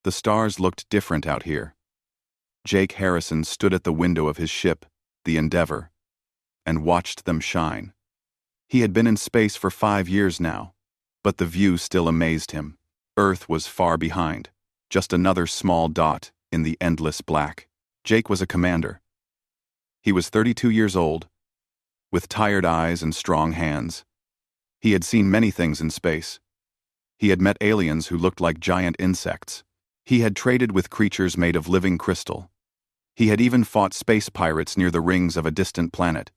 The stars looked different out here. Jake Harrison stood at the window of his ship, the Endeavor, and watched them shine. He had been in space for 5 years now, but the view still amazed him. Earth was far behind, just another small dot in the endless black. Jake was a commander. He was 32 years old, with tired eyes and strong hands. He had seen many things in space. He had met aliens who looked like giant insects. He had traded with creatures made of living crystal. He had even fought space pirates near the rings of a distant planet.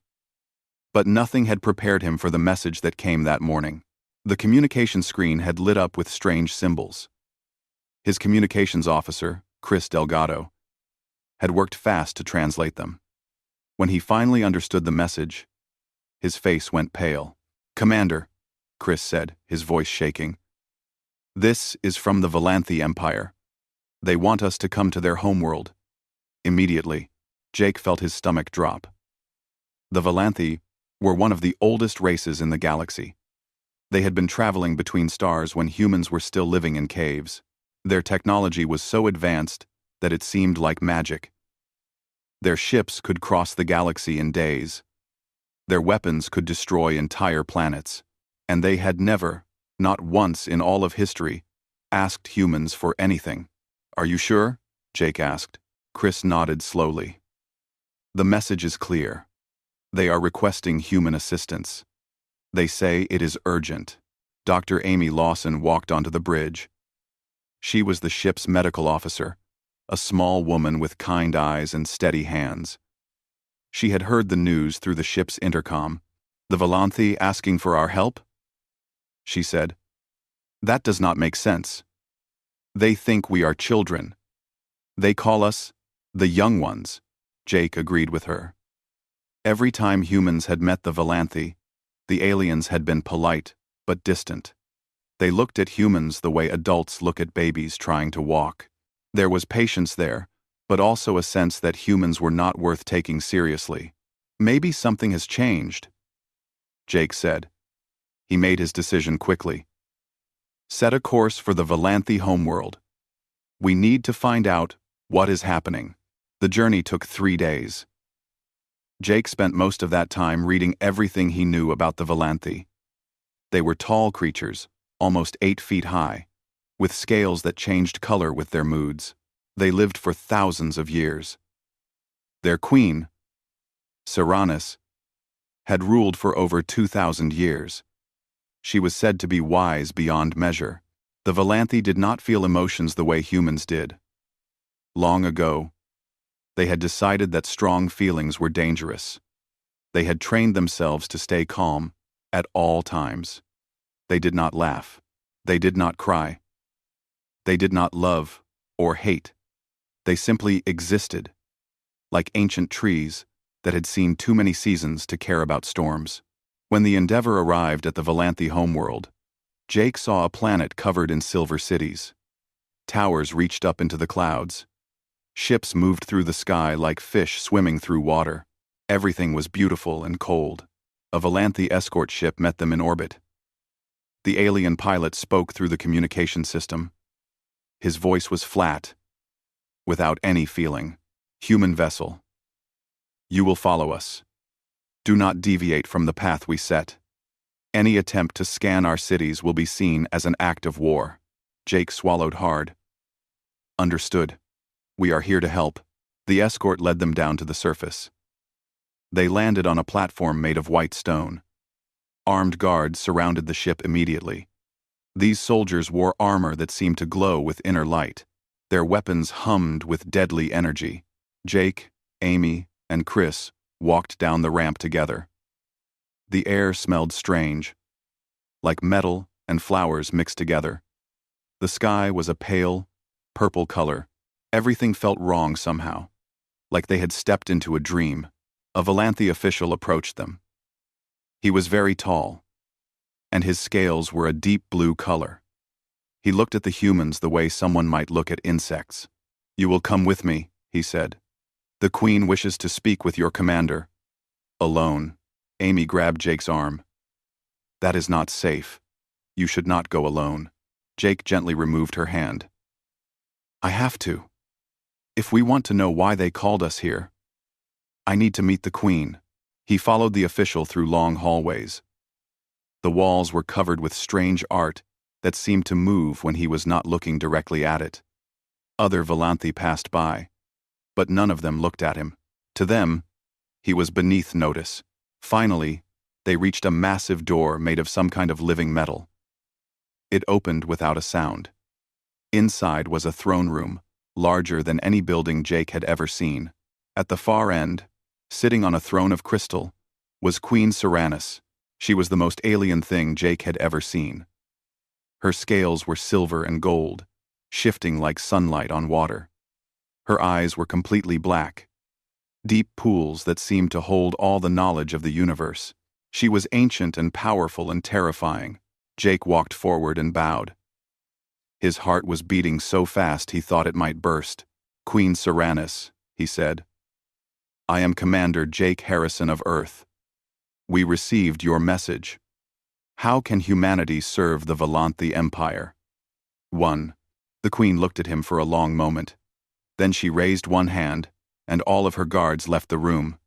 But nothing had prepared him for the message that came that morning. The communication screen had lit up with strange symbols. His communications officer, Chris Delgado, had worked fast to translate them. When he finally understood the message, his face went pale. "Commander," Chris said, his voice shaking. "This is from the Valanthi Empire. They want us to come to their homeworld." Immediately, Jake felt his stomach drop. The Valanthi were one of the oldest races in the galaxy. They had been traveling between stars when humans were still living in caves. Their technology was so advanced that it seemed like magic. Their ships could cross the galaxy in days. Their weapons could destroy entire planets. And they had never, not once in all of history, asked humans for anything. "Are you sure?" Jake asked. Chris nodded slowly. "The message is clear. They are requesting human assistance. They say it is urgent." Dr. Amy Lawson walked onto the bridge. She was the ship's medical officer, a small woman with kind eyes and steady hands. She had heard the news through the ship's intercom. "The Valanthi asking for our help?" she said. "That does not make sense. They think we are children. They call us the young ones." Jake agreed with her. Every time humans had met the Valanthi, the aliens had been polite but distant. They looked at humans the way adults look at babies trying to walk. There was patience there, but also a sense that humans were not worth taking seriously. "Maybe something has changed," Jake said. He made his decision quickly. "Set a course for the Valanthi homeworld. We need to find out what is happening." The journey took 3 days. Jake spent most of that time reading everything he knew about the Valanthi. They were tall creatures, almost 8 feet high, with scales that changed color with their moods. They lived for thousands of years. Their queen, Ceranis, had ruled for over 2,000 years. She was said to be wise beyond measure. The Valanthi did not feel emotions the way humans did. Long ago, they had decided that strong feelings were dangerous. They had trained themselves to stay calm at all times. They did not laugh. They did not cry. They did not love or hate. They simply existed, like ancient trees that had seen too many seasons to care about storms. When the Endeavor arrived at the Valanthi homeworld, Jake saw a planet covered in silver cities. Towers reached up into the clouds. Ships moved through the sky like fish swimming through water. Everything was beautiful and cold. A Valanthi escort ship met them in orbit. The alien pilot spoke through the communication system. His voice was flat, without any feeling. "Human vessel. You will follow us. Do not deviate from the path we set. Any attempt to scan our cities will be seen as an act of war." Jake swallowed hard. "Understood. We are here to help." The escort led them down to the surface. They landed on a platform made of white stone. Armed guards surrounded the ship immediately. These soldiers wore armor that seemed to glow with inner light. Their weapons hummed with deadly energy. Jake, Amy, and Chris walked down the ramp together. The air smelled strange, like metal and flowers mixed together. The sky was a pale, purple color. Everything felt wrong somehow, like they had stepped into a dream. A Valanthi official approached them. He was very tall, and his scales were a deep blue color. He looked at the humans the way someone might look at insects. "You will come with me," he said. "The Queen wishes to speak with your commander." "Alone." Amy grabbed Jake's arm. "That is not safe. You should not go alone." Jake gently removed her hand. I have to. If we want to know why they called us here, I need to meet the Queen. He followed the official through long hallways. The walls were covered with strange art that seemed to move when he was not looking directly at it. Other Volanthi passed by, but none of them looked at him. To them, he was beneath notice. Finally, they reached a massive door made of some kind of living metal. It opened without a sound. Inside was a throne room, larger than any building Jake had ever seen. At the far end, sitting on a throne of crystal, was Queen Serranus. She was the most alien thing Jake had ever seen. Her scales were silver and gold, shifting like sunlight on water. Her eyes were completely black, deep pools that seemed to hold all the knowledge of the universe. She was ancient and powerful and terrifying. Jake walked forward and bowed. His heart was beating so fast he thought it might burst. "Queen Serranus," he said. "I am Commander Jake Harrison of Earth. We received your message. How can humanity serve the Volanthi Empire?" 1. The Queen looked at him for a long moment. Then she raised one hand, and all of her guards left the room.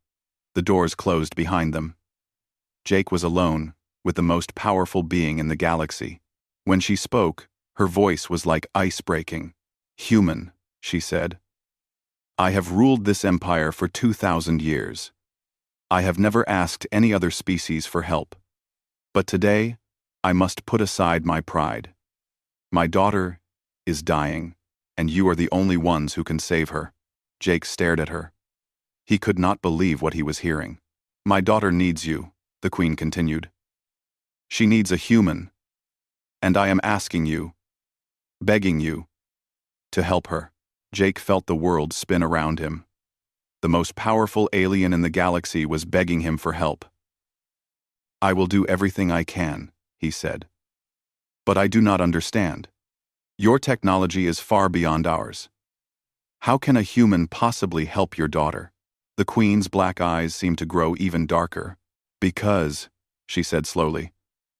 The doors closed behind them. Jake was alone, with the most powerful being in the galaxy. When she spoke, her voice was like ice breaking. "Human," she said. "I have ruled this empire for 2,000 years. I have never asked any other species for help. But today, I must put aside my pride. My daughter is dying, and you are the only ones who can save her." Jake stared at her. He could not believe what he was hearing. "My daughter needs you," the Queen continued. "She needs a human, and I am asking you, begging you, to help her." Jake felt the world spin around him. The most powerful alien in the galaxy was begging him for help. "I will do everything I can," he said. "But I do not understand. Your technology is far beyond ours. How can a human possibly help your daughter?" The Queen's black eyes seemed to grow even darker. "Because," she said slowly,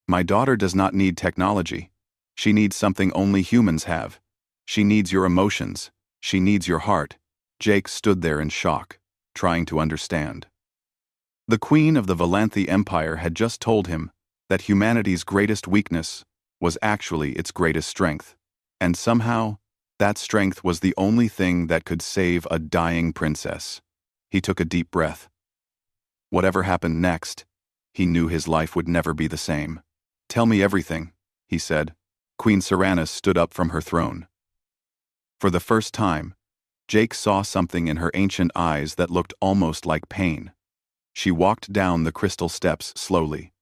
"my daughter does not need technology. She needs something only humans have. She needs your emotions. She needs your heart." Jake stood there in shock, trying to understand. The Queen of the Volanthi Empire had just told him that humanity's greatest weakness was actually its greatest strength, and somehow, that strength was the only thing that could save a dying princess. He took a deep breath. Whatever happened next, he knew his life would never be the same. "Tell me everything," he said. Queen Serranus stood up from her throne. For the first time, Jake saw something in her ancient eyes that looked almost like pain. She walked down the crystal steps slowly,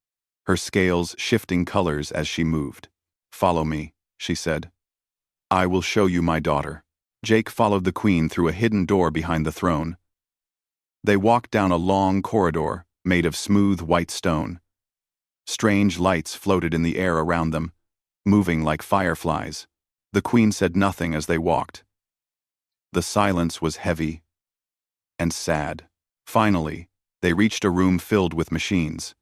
her scales shifting colors as she moved. "Follow me," she said. "I will show you my daughter." Jake followed the Queen through a hidden door behind the throne. They walked down a long corridor made of smooth white stone. Strange lights floated in the air around them, moving like fireflies. The Queen said nothing as they walked. The silence was heavy and sad. Finally, they reached a room filled with machines.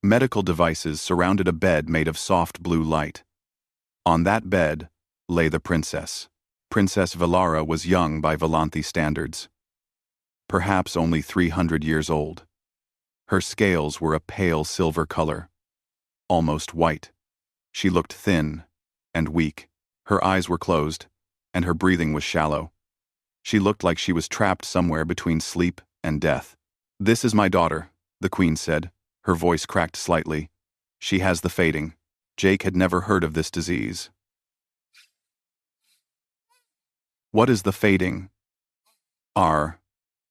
Medical devices surrounded a bed made of soft blue light. On that bed lay the princess. Princess Velara was young by Volanthi standards. Perhaps only 300 years old. Her scales were a pale silver color, almost white. She looked thin and weak. Her eyes were closed, and her breathing was shallow. She looked like she was trapped somewhere between sleep and death. "This is my daughter," the Queen said. Her voice cracked slightly. "She has the fading." Jake had never heard of this disease. "What is the fading?"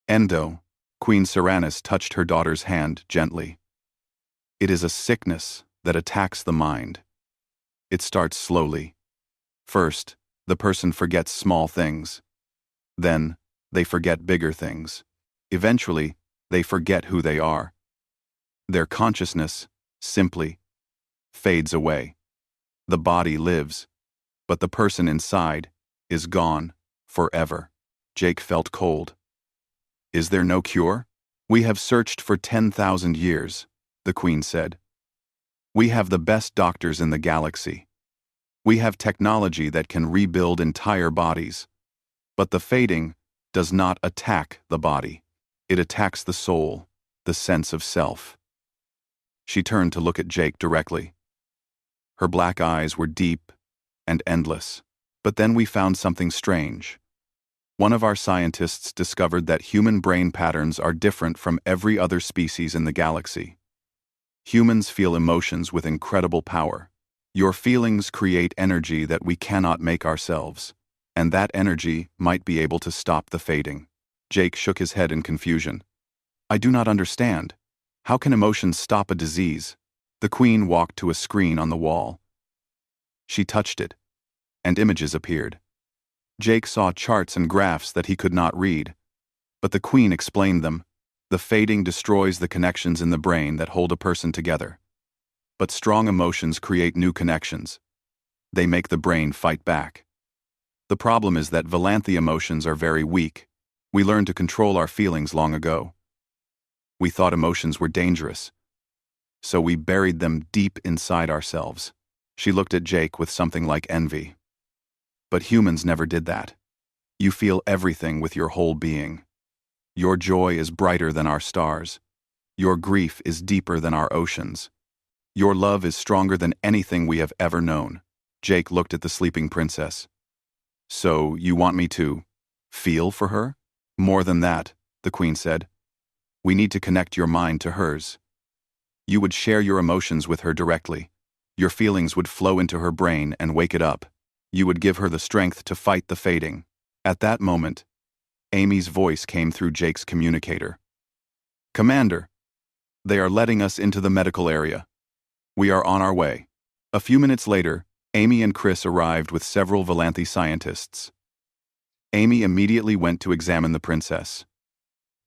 Endo. Queen Serranus touched her daughter's hand gently. "It is a sickness that attacks the mind. It starts slowly. First, the person forgets small things. Then, they forget bigger things. Eventually, they forget who they are. Their consciousness, simply, fades away. The body lives, but the person inside is gone forever." Jake felt cold. "Is there no cure?" "We have searched for 10,000 years, the Queen said. "We have the best doctors in the galaxy. We have technology that can rebuild entire bodies. But the fading does not attack the body. It attacks the soul, the sense of self. She turned to look at Jake directly. Her black eyes were deep and endless. But then we found something strange. One of our scientists discovered that human brain patterns are different from every other species in the galaxy. Humans feel emotions with incredible power. Your feelings create energy that we cannot make ourselves, and that energy might be able to stop the fading. Jake shook his head in confusion. I do not understand. How can emotions stop a disease? The Queen walked to a screen on the wall. She touched it, and images appeared. Jake saw charts and graphs that he could not read, but the Queen explained them. The fading destroys the connections in the brain that hold a person together. But strong emotions create new connections. They make the brain fight back. The problem is that Valanthy emotions are very weak. We learned to control our feelings long ago. We thought emotions were dangerous, so we buried them deep inside ourselves. She looked at Jake with something like envy. But humans never did that. You feel everything with your whole being. Your joy is brighter than our stars. Your grief is deeper than our oceans. Your love is stronger than anything we have ever known. Jake looked at the sleeping princess. So, you want me to feel for her? More than that, the Queen said. We need to connect your mind to hers. You would share your emotions with her directly. Your feelings would flow into her brain and wake it up. You would give her the strength to fight the fading. At that moment, Amy's voice came through Jake's communicator. Commander, they are letting us into the medical area. We are on our way. A few minutes later, Amy and Chris arrived with several Valanthy scientists. Amy immediately went to examine the princess.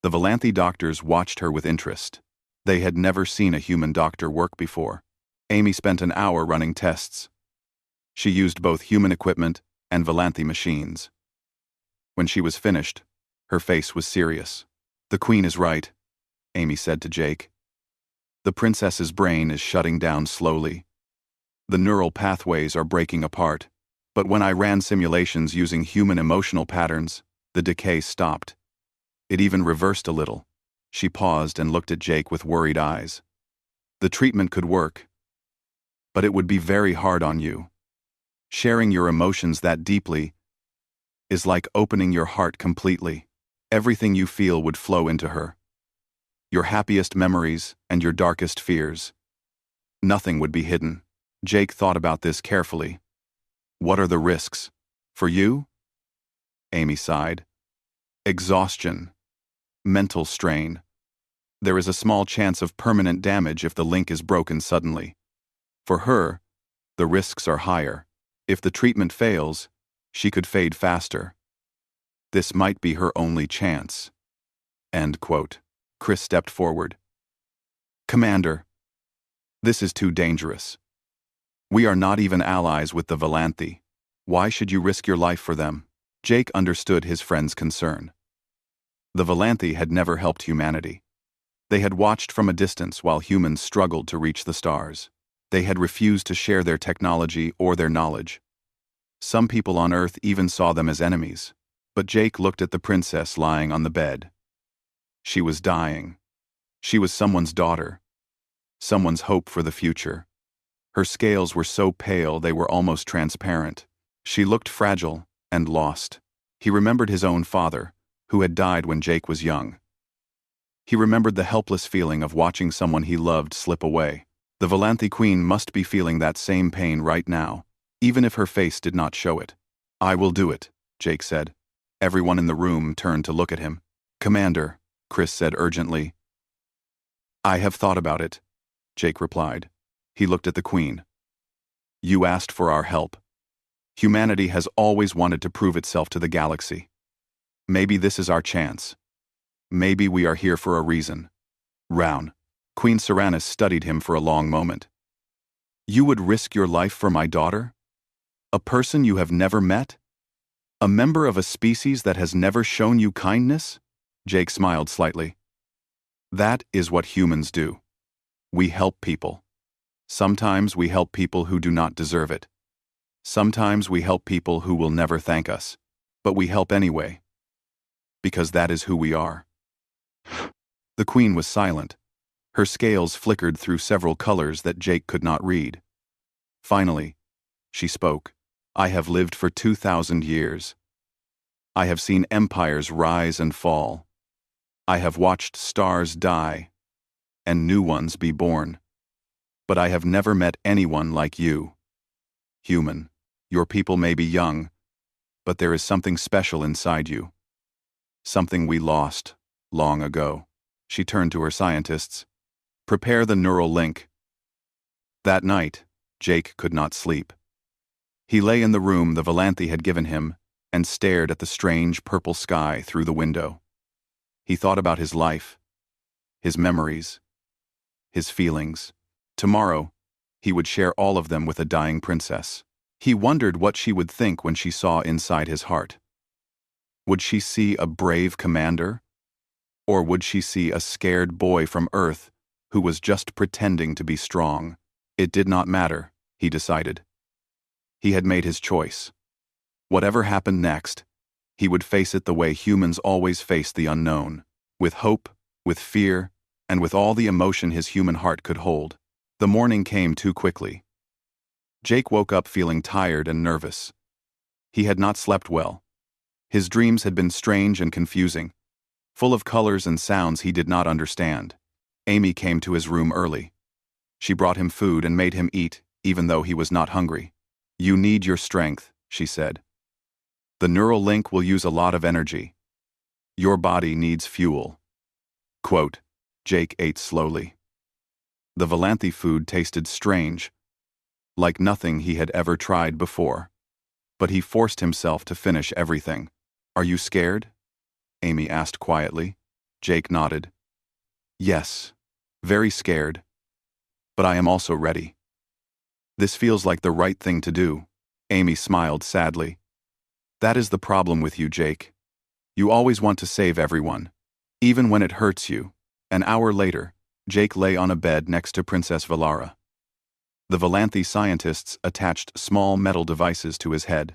The Valanthy doctors watched her with interest. They had never seen a human doctor work before. Amy spent an hour running tests. She used both human equipment and Valanthy machines. When she was finished, her face was serious. The Queen is right, Amy said to Jake. The princess's brain is shutting down slowly. The neural pathways are breaking apart, but when I ran simulations using human emotional patterns, the decay stopped. It even reversed a little. She paused and looked at Jake with worried eyes. The treatment could work, but it would be very hard on you. Sharing your emotions that deeply is like opening your heart completely. Everything you feel would flow into her. Your happiest memories and your darkest fears. Nothing would be hidden. Jake thought about this carefully. What are the risks? For you? Amy sighed. Exhaustion. Mental strain. There is a small chance of permanent damage if the link is broken suddenly. For her, the risks are higher. If the treatment fails, she could fade faster. This might be her only chance. End quote. Chris stepped forward. Commander, this is too dangerous. We are not even allies with the Valanthy. Why should you risk your life for them? Jake understood his friend's concern. The Valanthy had never helped humanity. They had watched from a distance while humans struggled to reach the stars. They had refused to share their technology or their knowledge. Some people on Earth even saw them as enemies. But Jake looked at the princess lying on the bed. She was dying. She was someone's daughter. Someone's hope for the future. Her scales were so pale they were almost transparent. She looked fragile and lost. He remembered his own father, who had died when Jake was young. He remembered the helpless feeling of watching someone he loved slip away. The Valanthy Queen must be feeling that same pain right now, even if her face did not show it. I will do it, Jake said. Everyone in the room turned to look at him. Commander, Chris said urgently. I have thought about it, Jake replied. He looked at the Queen. You asked for our help. Humanity has always wanted to prove itself to the galaxy. Maybe this is our chance. Maybe we are here for a reason. Round. Queen Serranus studied him for a long moment. You would risk your life for my daughter? A person you have never met? A member of a species that has never shown you kindness? Jake smiled slightly. That is what humans do. We help people. Sometimes we help people who do not deserve it. Sometimes we help people who will never thank us, but we help anyway, because that is who we are. The queen was silent. Her scales flickered through several colors that Jake could not read. Finally, she spoke. I have lived for 2,000 years. I have seen empires rise and fall. I have watched stars die and new ones be born. But I have never met anyone like you. Human, your people may be young, but there is something special inside you. Something we lost long ago. She turned to her scientists. Prepare the neural link. That night, Jake could not sleep. He lay in the room the Valanthe had given him and stared at the strange purple sky through the window. He thought about his life, his memories, his feelings. Tomorrow, he would share all of them with a dying princess. He wondered what she would think when she saw inside his heart. Would she see a brave commander? Or would she see a scared boy from Earth who was just pretending to be strong? It did not matter, he decided. He had made his choice. Whatever happened next, he would face it the way humans always face the unknown, with hope, with fear, and with all the emotion his human heart could hold. The morning came too quickly. Jake woke up feeling tired and nervous. He had not slept well. His dreams had been strange and confusing, full of colors and sounds he did not understand. Amy came to his room early. She brought him food and made him eat, even though he was not hungry. You need your strength, she said. The neural link will use a lot of energy. Your body needs fuel. Quote, Jake ate slowly. The Valanthe food tasted strange, like nothing he had ever tried before. But he forced himself to finish everything. Are you scared? Amy asked quietly. Jake nodded. Yes, very scared. But I am also ready. This feels like the right thing to do. Amy smiled sadly. That is the problem with you, Jake. You always want to save everyone, even when it hurts you. An hour later, Jake lay on a bed next to Princess Valara. The Valanthe scientists attached small metal devices to his head.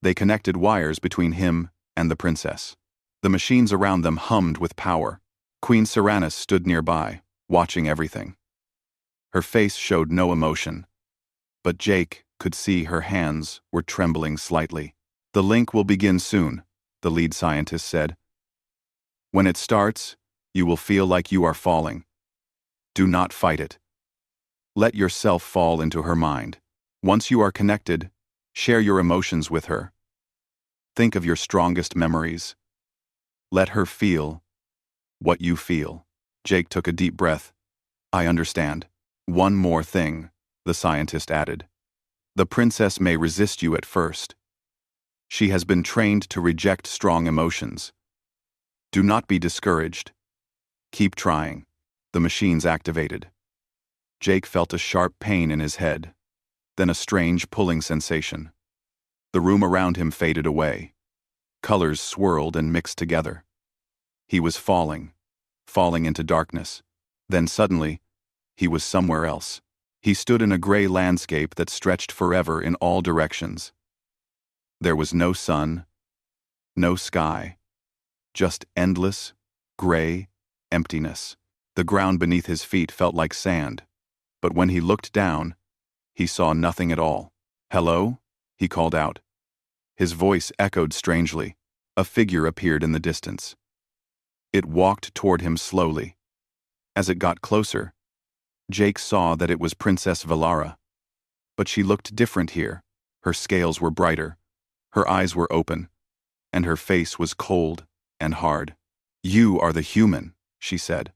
They connected wires between him and the princess. The machines around them hummed with power. Queen Serranus stood nearby, watching everything. Her face showed no emotion, but Jake could see her hands were trembling slightly. The link will begin soon, the lead scientist said. When it starts, you will feel like you are falling. Do not fight it. Let yourself fall into her mind. Once you are connected, share your emotions with her. Think of your strongest memories. Let her feel what you feel. Jake took a deep breath. I understand. One more thing, the scientist added. The princess may resist you at first. She has been trained to reject strong emotions. Do not be discouraged. Keep trying. The machines activated. Jake felt a sharp pain in his head, then a strange pulling sensation. The room around him faded away. Colors swirled and mixed together. He was falling into darkness. Then suddenly, he was somewhere else. He stood in a gray landscape that stretched forever in all directions. There was no sun, no sky, just endless, gray emptiness. The ground beneath his feet felt like sand, but when he looked down, he saw nothing at all. Hello? He called out. His voice echoed strangely. A figure appeared in the distance. It walked toward him slowly. As it got closer, Jake saw that it was Princess Valara. But she looked different here. Her scales were brighter, her eyes were open, and her face was cold and hard. You are the human, she said.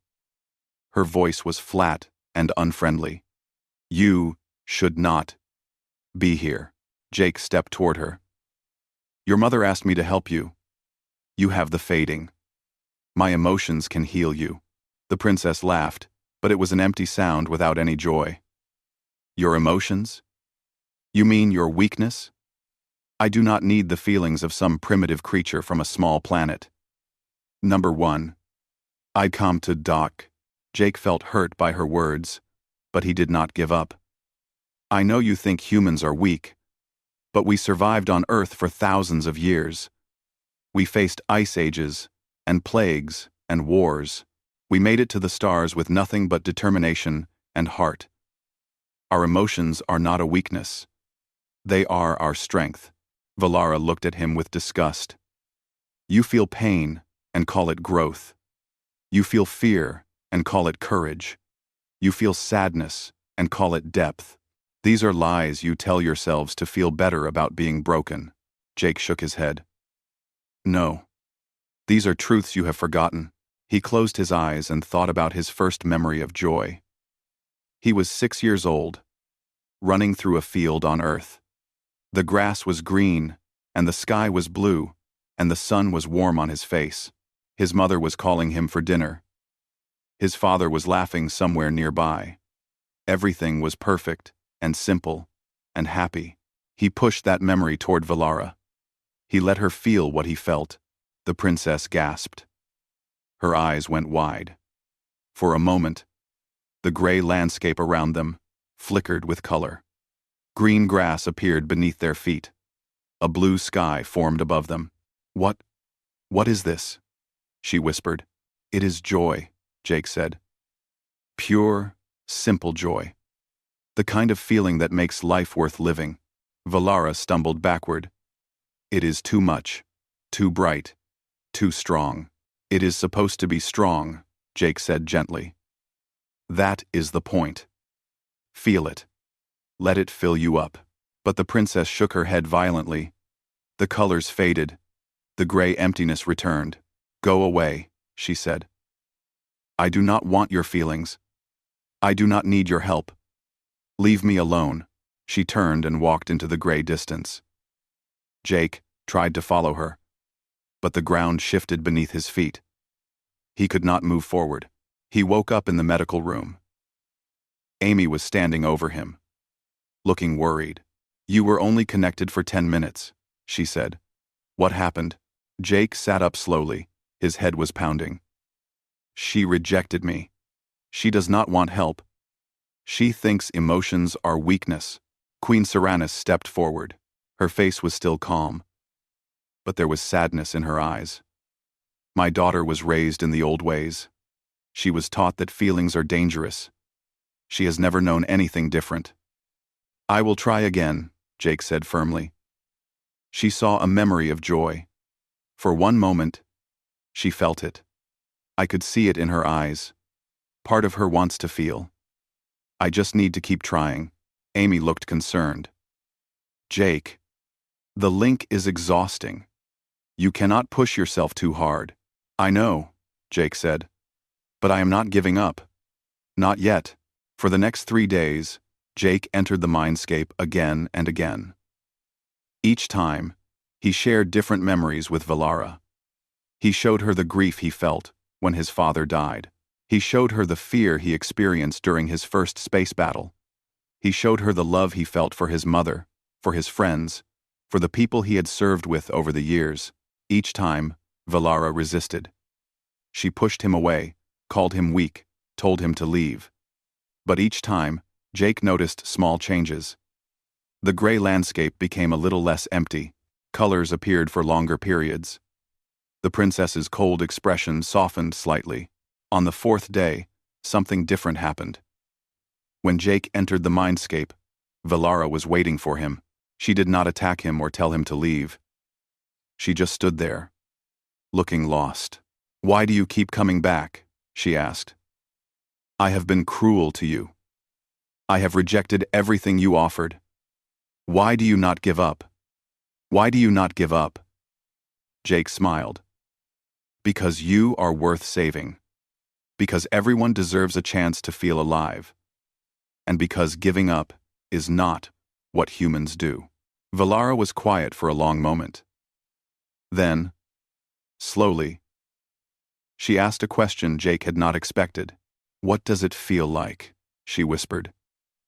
Her voice was flat and unfriendly. You should not be here. Jake stepped toward her. Your mother asked me to help you. You have the fading. My emotions can heal you. The princess laughed, but it was an empty sound without any joy. Your emotions? You mean your weakness? I do not need the feelings of some primitive creature from a small planet. Number 1. I come to dock. Jake felt hurt by her words, but he did not give up. I know you think humans are weak, But we survived on Earth for thousands of years. We faced ice ages, and plagues, and wars. We made it to the stars with nothing but determination and heart. Our emotions are not a weakness. They are our strength. Valara looked at him with disgust. You feel pain and call it growth. You feel fear and call it courage. You feel sadness and call it depth. These are lies you tell yourselves to feel better about being broken. Jake shook his head. No. These are truths you have forgotten. He closed his eyes and thought about his first memory of joy. He was 6 years old, running through a field on Earth. The grass was green, and the sky was blue, and the sun was warm on his face. His mother was calling him for dinner. His father was laughing somewhere nearby. Everything was perfect, and simple, and happy. He pushed that memory toward Valara. He let her feel what he felt. The princess gasped. Her eyes went wide. For a moment, the gray landscape around them flickered with color. Green grass appeared beneath their feet. A blue sky formed above them. What is this? She whispered. It is joy, Jake said. Pure, simple joy. The kind of feeling that makes life worth living. Valara stumbled backward. It is too much, too bright, too strong. It is supposed to be strong, Jake said gently. That is the point. Feel it. Let it fill you up. But the princess shook her head violently. The colors faded. The gray emptiness returned. Go away, she said. I do not want your feelings. I do not need your help. Leave me alone. She turned and walked into the gray distance. Jake tried to follow her, but the ground shifted beneath his feet. He could not move forward. He woke up in the medical room. Amy was standing over him, looking worried. You were only connected for 10 minutes, she said. What happened? Jake sat up slowly. His head was pounding. She rejected me. She does not want help. She thinks emotions are weakness. Queen Serranus stepped forward. Her face was still calm, but there was sadness in her eyes. My daughter was raised in the old ways. She was taught that feelings are dangerous. She has never known anything different. I will try again, Jake said firmly. She saw a memory of joy. For one moment, she felt it. I could see it in her eyes. Part of her wants to feel. I just need to keep trying. Amy looked concerned. Jake, the link is exhausting. You cannot push yourself too hard. I know, Jake said. But I am not giving up. Not yet. For the next 3 days, Jake entered the mindscape again and again. Each time, he shared different memories with Valara. He showed her the grief he felt when his father died. He showed her the fear he experienced during his first space battle. He showed her the love he felt for his mother, for his friends, for the people he had served with over the years. Each time, Valara resisted. She pushed him away, called him weak, told him to leave. But each time, Jake noticed small changes. The gray landscape became a little less empty. Colors appeared for longer periods. The princess's cold expression softened slightly. On the 4th day, something different happened. When Jake entered the mindscape, Valara was waiting for him. She did not attack him or tell him to leave. She just stood there, looking lost. Why do you keep coming back? She asked. I have been cruel to you. I have rejected everything you offered. Why do you not give up? Why do you not give up? Jake smiled. Because you are worth saving. Because everyone deserves a chance to feel alive. And because giving up is not what humans do. Valara was quiet for a long moment. Then, slowly, she asked a question Jake had not expected. What does it feel like, she whispered,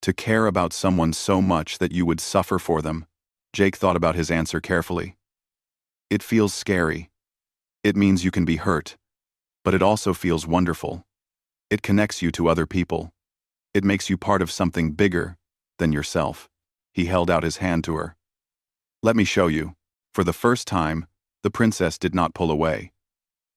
to care about someone so much that you would suffer for them? Jake thought about his answer carefully. It feels scary. It means you can be hurt. But it also feels wonderful. It connects you to other people. It makes you part of something bigger than yourself. He held out his hand to her. Let me show you. For the first time, the princess did not pull away.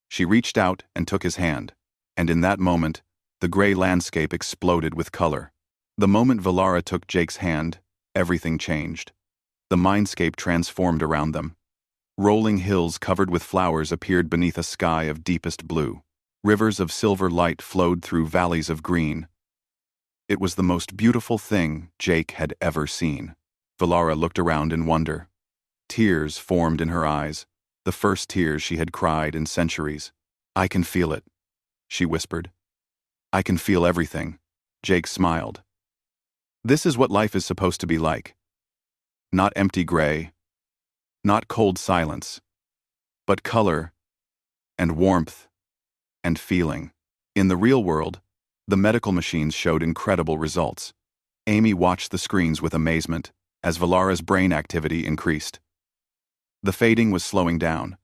She reached out and took his hand, and in that moment, the gray landscape exploded with color. The moment Valara took Jake's hand, everything changed. The mindscape transformed around them. Rolling hills covered with flowers appeared beneath a sky of deepest blue. Rivers of silver light flowed through valleys of green. It was the most beautiful thing Jake had ever seen. Valara looked around in wonder. Tears formed in her eyes, the first tears she had cried in centuries. I can feel it, she whispered. I can feel everything. Jake smiled. This is what life is supposed to be like. Not empty gray, not cold silence, but color and warmth and feeling. In the real world, the medical machines showed incredible results. Amy watched the screens with amazement as Valara's brain activity increased. The fading was slowing down.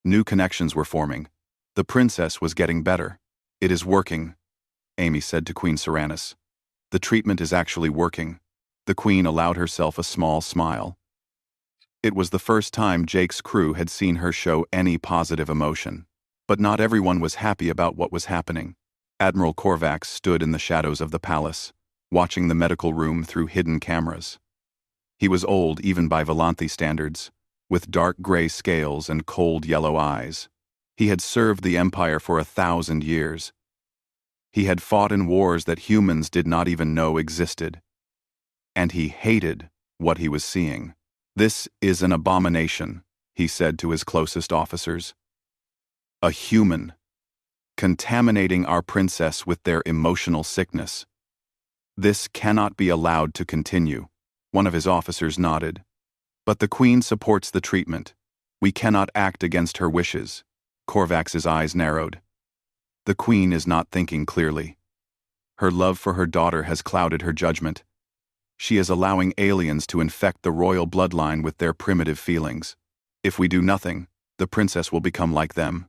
New connections were forming. The princess was getting better. It is working, Amy said to Queen Seranus. The treatment is actually working. The queen allowed herself a small smile. It was the first time Jake's crew had seen her show any positive emotion. But not everyone was happy about what was happening. Admiral Korvax stood in the shadows of the palace, watching the medical room through hidden cameras. He was old even by Volanthi standards, with dark gray scales and cold yellow eyes. He had served the Empire for 1,000 years. He had fought in wars that humans did not even know existed. And he hated what he was seeing. This is an abomination, he said to his closest officers. A human, contaminating our princess with their emotional sickness. This cannot be allowed to continue. One of his officers nodded. But the queen supports the treatment. We cannot act against her wishes. Korvax's eyes narrowed. The queen is not thinking clearly. Her love for her daughter has clouded her judgment. She is allowing aliens to infect the royal bloodline with their primitive feelings. If we do nothing, the princess will become like them.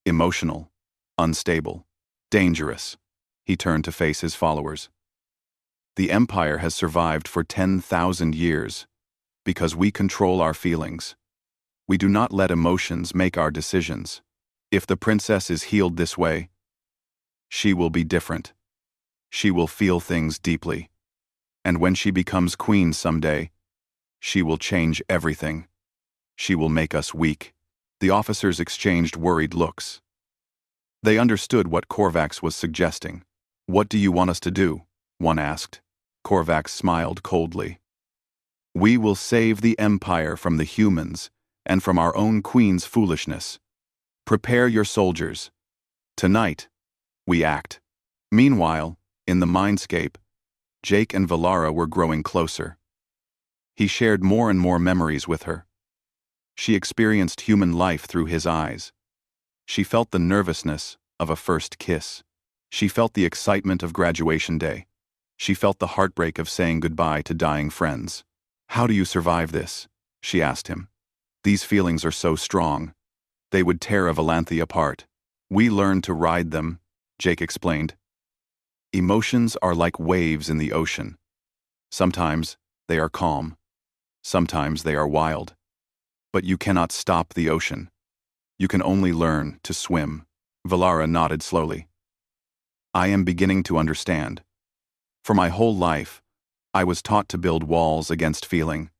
Emotional, unstable, dangerous. He turned to face his followers. The Empire has survived for 10,000 years because we control our feelings. We do not let emotions make our decisions. If the princess is healed this way, she will be different. She will feel things deeply. And when she becomes queen someday, she will change everything. She will make us weak. The officers exchanged worried looks. They understood what Korvax was suggesting. What do you want us to do? One asked. Korvax smiled coldly. We will save the Empire from the humans and from our own queen's foolishness. Prepare your soldiers. Tonight, we act. Meanwhile, in the mindscape, Jake and Valara were growing closer. He shared more and more memories with her. She experienced human life through his eyes. She felt the nervousness of a first kiss. She felt the excitement of graduation day. She felt the heartbreak of saying goodbye to dying friends. How do you survive this? She asked him. These feelings are so strong. They would tear a Volanthi apart. We learned to ride them, Jake explained. Emotions are like waves in the ocean. Sometimes they are calm. Sometimes they are wild. But you cannot stop the ocean. You can only learn to swim. Valara nodded slowly. I am beginning to understand. For my whole life, I was taught to build walls against feeling.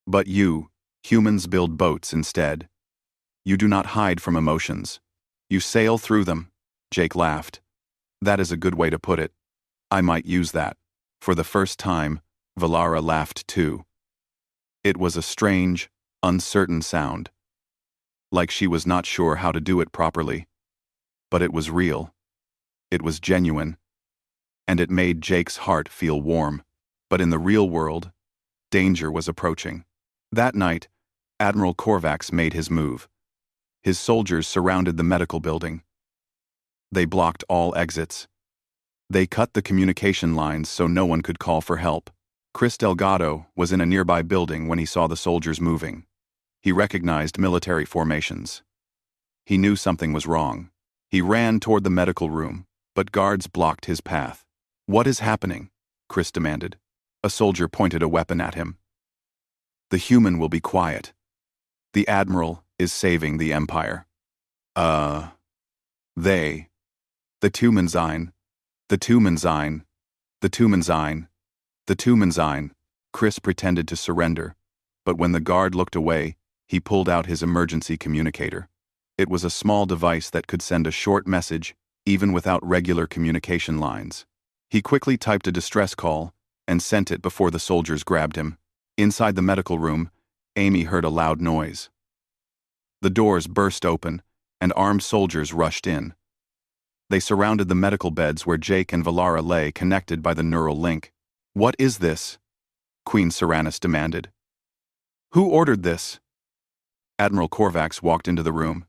But you, humans, build boats instead. You do not hide from emotions. You sail through them. Jake laughed. That is a good way to put it. I might use that. For the first time, Valara laughed too. It was a strange, uncertain sound. Like she was not sure how to do it properly. But it was real. It was genuine. And it made Jake's heart feel warm. But in the real world, danger was approaching. That night, Admiral Korvax made his move. His soldiers surrounded the medical building. They blocked all exits. They cut the communication lines so no one could call for help. Chris Delgado was in a nearby building when he saw the soldiers moving. He recognized military formations. He knew something was wrong. He ran toward the medical room, but guards blocked his path. What is happening? Chris demanded. A soldier pointed a weapon at him. The human will be quiet. The Admiral is saving the Empire. They. The Tumenzyne. The Tumenzyne. The Tumenzyne. The Tumenzyne. Chris pretended to surrender, but when the guard looked away, he pulled out his emergency communicator. It was a small device that could send a short message, even without regular communication lines. He quickly typed a distress call and sent it before the soldiers grabbed him. Inside the medical room, Amy heard a loud noise. The doors burst open, and armed soldiers rushed in. They surrounded the medical beds where Jake and Valara lay, connected by the neural link. "What is this?" Queen Seranus demanded. "Who ordered this?" Admiral Korvax walked into the room.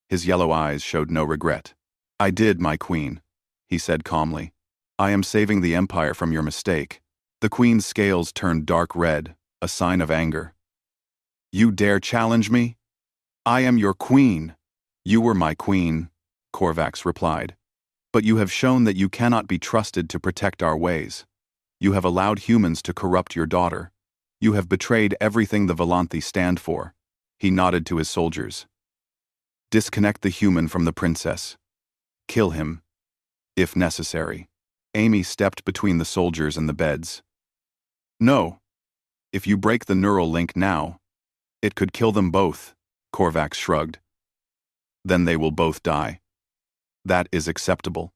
His yellow eyes showed no regret. "I did, my queen," he said calmly. "I am saving the Empire from your mistake." The queen's scales turned dark red, a sign of anger. "You dare challenge me? I am your queen." "You were my queen," Korvax replied. "But you have shown that you cannot be trusted to protect our ways. You have allowed humans to corrupt your daughter. You have betrayed everything the Volanthi stand for." He nodded to his soldiers. "Disconnect the human from the princess. Kill him, if necessary." Amy stepped between the soldiers and the beds. "No. If you break the neural link now, it could kill them both," Korvax shrugged. "Then they will both die. That is acceptable.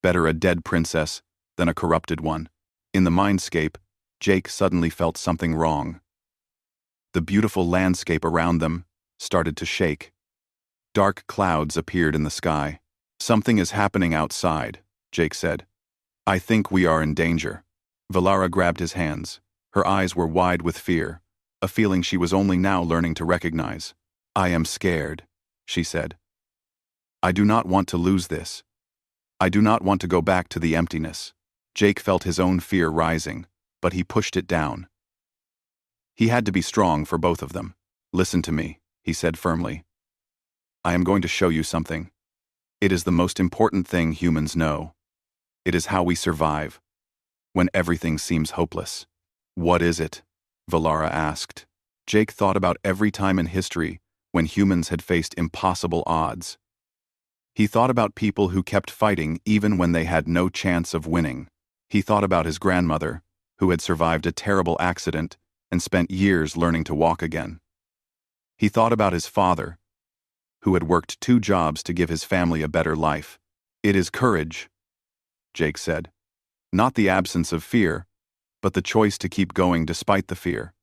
Better a dead princess than a corrupted one." In the mindscape, Jake suddenly felt something wrong. The beautiful landscape around them started to shake. Dark clouds appeared in the sky. "Something is happening outside," Jake said. "I think we are in danger." Valara grabbed his hands. Her eyes were wide with fear, a feeling she was only now learning to recognize. "I am scared," she said. "I do not want to lose this. I do not want to go back to the emptiness." Jake felt his own fear rising, but he pushed it down. He had to be strong for both of them. "Listen to me," he said firmly. "I am going to show you something. It is the most important thing humans know. It is how we survive when everything seems hopeless." "What is it?" Valara asked. Jake thought about every time in history when humans had faced impossible odds. He thought about people who kept fighting even when they had no chance of winning. He thought about his grandmother, who had survived a terrible accident and spent years learning to walk again. He thought about his father, who had worked 2 jobs to give his family a better life. "It is courage," Jake said. "Not the absence of fear, but the choice to keep going despite the fear.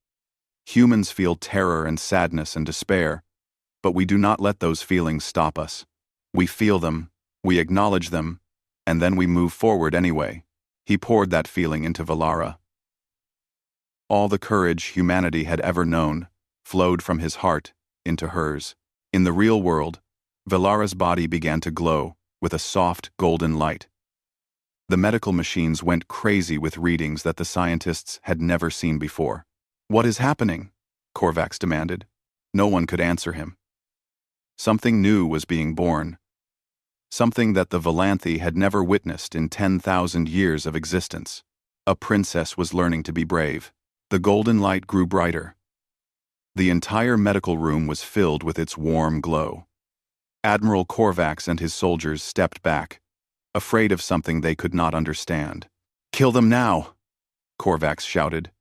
Humans feel terror and sadness and despair, but we do not let those feelings stop us. We feel them, we acknowledge them, and then we move forward anyway." He poured that feeling into Valara. All the courage humanity had ever known flowed from his heart into hers. In the real world, Valara's body began to glow with a soft golden light. The medical machines went crazy with readings that the scientists had never seen before. "What is happening?" Korvax demanded. No one could answer him. Something new was being born. Something that the Volanthi had never witnessed in 10,000 years of existence. A princess was learning to be brave. The golden light grew brighter. The entire medical room was filled with its warm glow. Admiral Korvax and his soldiers stepped back, afraid of something they could not understand. "Kill them now!" Korvax shouted.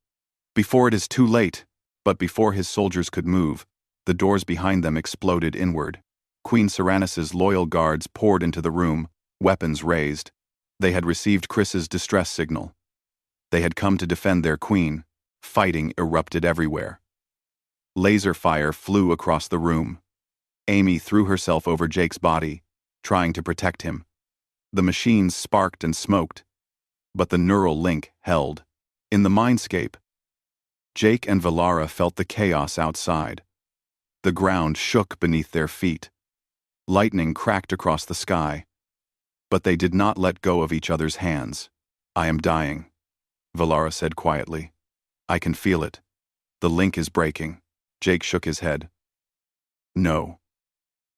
"Before it is too late." But before his soldiers could move, the doors behind them exploded inward. Queen Seranus's loyal guards poured into the room, weapons raised. They had received Chris's distress signal. They had come to defend their queen. Fighting erupted everywhere. Laser fire flew across the room. Amy threw herself over Jake's body, trying to protect him. The machines sparked and smoked, but the neural link held. In the mindscape, Jake and Valara felt the chaos outside. The ground shook beneath their feet. Lightning cracked across the sky. But they did not let go of each other's hands. "I am dying," Valara said quietly. "I can feel it. The link is breaking." Jake shook his head. "No.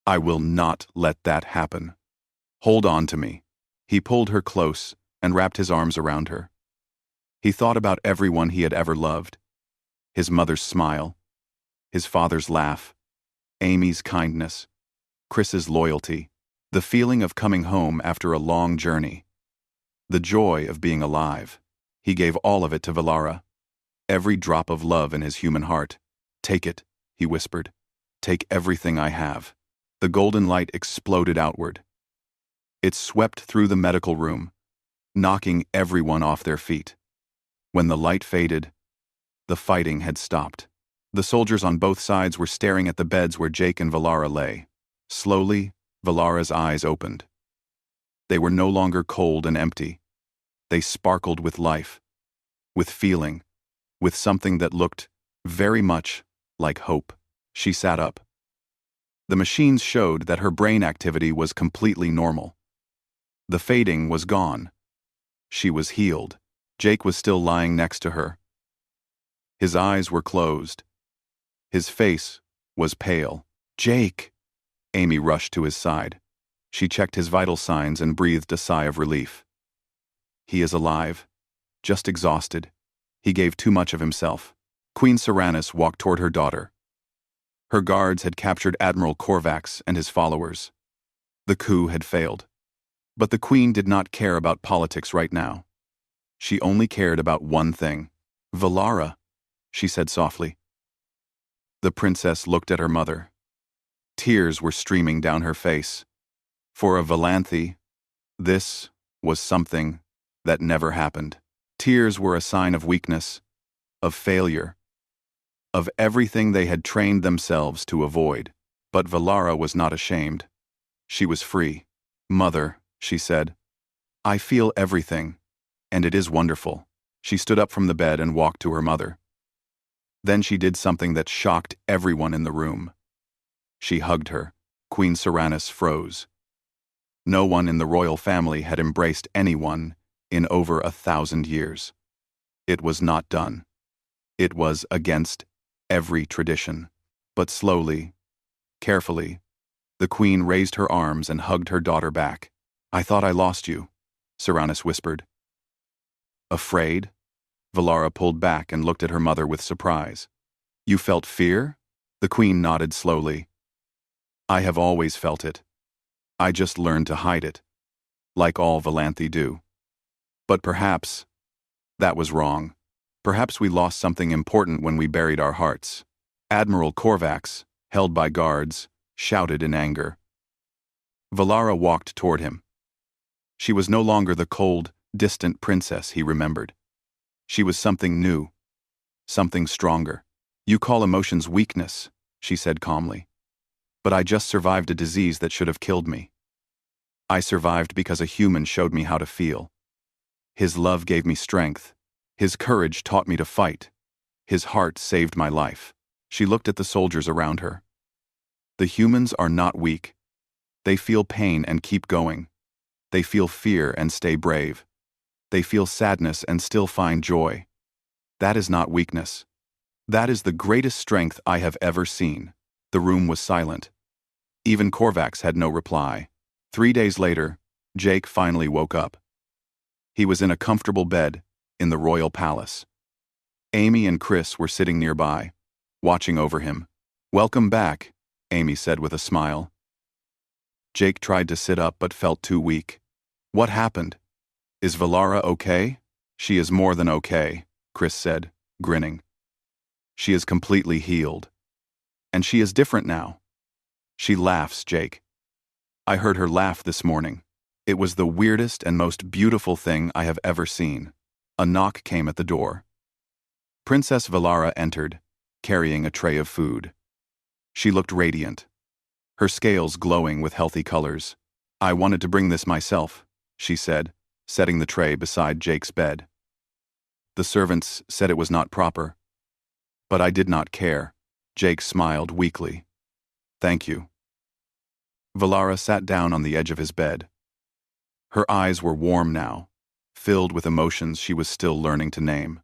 I will not let that happen. Hold on to me." He pulled her close and wrapped his arms around her. He thought about everyone he had ever loved. His mother's smile, his father's laugh, Amy's kindness, Chris's loyalty, the feeling of coming home after a long journey, the joy of being alive. He gave all of it to Valara, every drop of love in his human heart. "Take it," he whispered. "Take everything I have." The golden light exploded outward. It swept through the medical room, knocking everyone off their feet. When the light faded, the fighting had stopped. The soldiers on both sides were staring at the beds where Jake and Valara lay. Slowly, Valara's eyes opened. They were no longer cold and empty. They sparkled with life, with feeling, with something that looked very much like hope. She sat up. The machines showed that her brain activity was completely normal. The fading was gone. She was healed. Jake was still lying next to her. His eyes were closed. His face was pale. "Jake!" Amy rushed to his side. She checked his vital signs and breathed a sigh of relief. "He is alive, just exhausted. He gave too much of himself." Queen Seranus walked toward her daughter. Her guards had captured Admiral Korvax and his followers. The coup had failed. But the queen did not care about politics right now. She only cared about one thing. "Valara," she said softly. The princess looked at her mother. Tears were streaming down her face. For a Valanthi, this was something that never happened. Tears were a sign of weakness, of failure, of everything they had trained themselves to avoid. But Valara was not ashamed. She was free. "Mother," she said, "I feel everything, and it is wonderful." She stood up from the bed and walked to her mother. Then she did something that shocked everyone in the room. She hugged her. Queen Seranus froze. No one in the royal family had embraced anyone in over 1,000 years. It was not done. It was against every tradition. But slowly, carefully, the queen raised her arms and hugged her daughter back. "I thought I lost you," Seranus whispered. "Afraid?" Valara pulled back and looked at her mother with surprise. "You felt fear?" The queen nodded slowly. "I have always felt it. I just learned to hide it, like all Valanthi do. But perhaps that was wrong. Perhaps we lost something important when we buried our hearts." Admiral Korvax, held by guards, shouted in anger. Valara walked toward him. She was no longer the cold, distant princess he remembered. She was something new, something stronger. "You call emotions weakness," she said calmly. "But I just survived a disease that should have killed me. I survived because a human showed me how to feel. His love gave me strength. His courage taught me to fight. His heart saved my life." She looked at the soldiers around her. "The humans are not weak. They feel pain and keep going. They feel fear and stay brave. They feel sadness and still find joy. That is not weakness. That is the greatest strength I have ever seen." The room was silent. Even Korvax had no reply. 3 days later, Jake finally woke up. He was in a comfortable bed in the royal palace. Amy and Chris were sitting nearby, watching over him. "Welcome back," Amy said with a smile. Jake tried to sit up but felt too weak. "What happened? Is Valara okay?" "She is more than okay," Chris said, grinning. "She is completely healed. And she is different now. She laughs, Jake. I heard her laugh this morning. It was the weirdest and most beautiful thing I have ever seen." A knock came at the door. Princess Valara entered, carrying a tray of food. She looked radiant, her scales glowing with healthy colors. "I wanted to bring this myself," she said, setting the tray beside Jake's bed. "The servants said it was not proper. But I did not care." Jake smiled weakly. "Thank you." Valara sat down on the edge of his bed. Her eyes were warm now, filled with emotions she was still learning to name.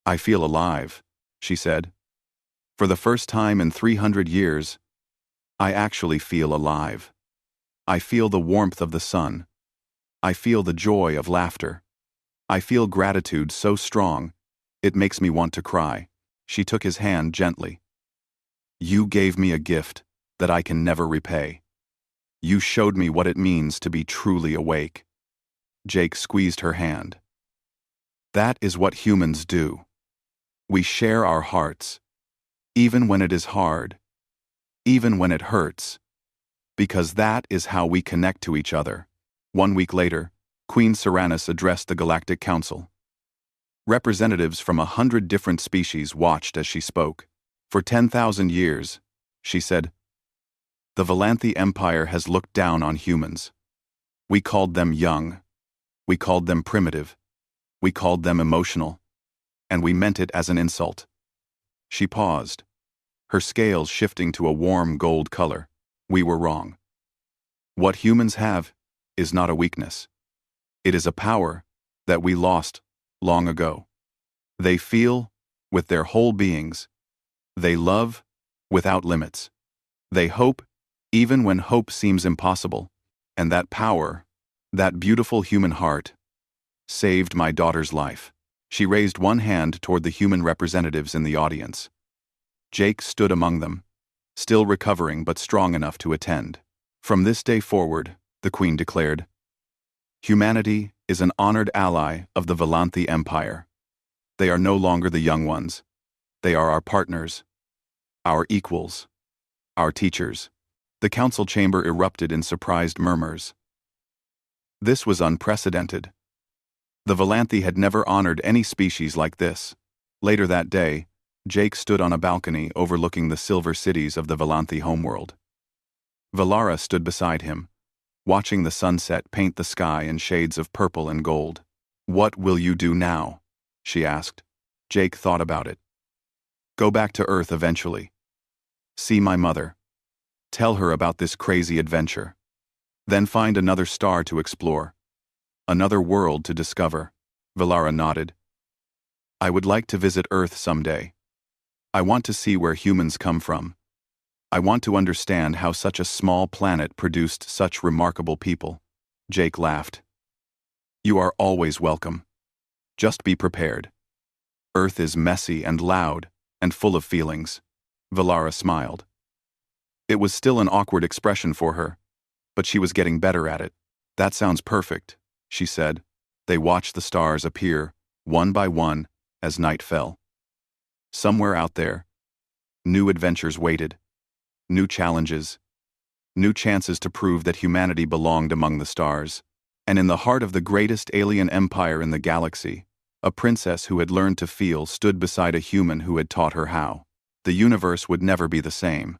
"I feel alive," she said. "For the first time in 300 years, I actually feel alive. I feel the warmth of the sun. I feel the joy of laughter. I feel gratitude so strong, it makes me want to cry." She took his hand gently. You gave me a gift that I can never repay. You showed me what it means to be truly awake. Jake squeezed her hand. That is what humans do. We share our hearts, even when it is hard, even when it hurts, because that is how we connect to each other. 1 week later, Queen Seranus addressed the Galactic Council. Representatives from 100 different species watched as she spoke. For 10,000 years, she said, the Valanthy Empire has looked down on humans. We called them young. We called them primitive. We called them emotional. And we meant it as an insult. She paused, her scales shifting to a warm gold color. We were wrong. What humans have is not a weakness. It is a power that we lost long ago. They feel with their whole beings. They love without limits. They hope even when hope seems impossible. And that power, that beautiful human heart, saved my daughter's life. She raised one hand toward the human representatives in the audience. Jake stood among them, still recovering but strong enough to attend. From this day forward, the Queen declared, humanity is an honored ally of the Valanthy Empire. They are no longer the young ones. They are our partners, our equals, our teachers. The council chamber erupted in surprised murmurs. This was unprecedented. The Valanthy had never honored any species like this. Later that day, Jake stood on a balcony overlooking the silver cities of the Valanthy homeworld. Valara stood beside him, watching the sunset paint the sky in shades of purple and gold. What will you do now? She asked. Jake thought about it. Go back to Earth eventually. See my mother. Tell her about this crazy adventure. Then find another star to explore. Another world to discover. Valara nodded. I would like to visit Earth someday. I want to see where humans come from. I want to understand how such a small planet produced such remarkable people. Jake laughed. You are always welcome. Just be prepared. Earth is messy and loud and full of feelings. Valara smiled. It was still an awkward expression for her, but she was getting better at it. That sounds perfect, she said. They watched the stars appear, one by one, as night fell. Somewhere out there, new adventures waited, new challenges, new chances to prove that humanity belonged among the stars. And in the heart of the greatest alien empire in the galaxy, a princess who had learned to feel stood beside a human who had taught her how. The universe would never be the same.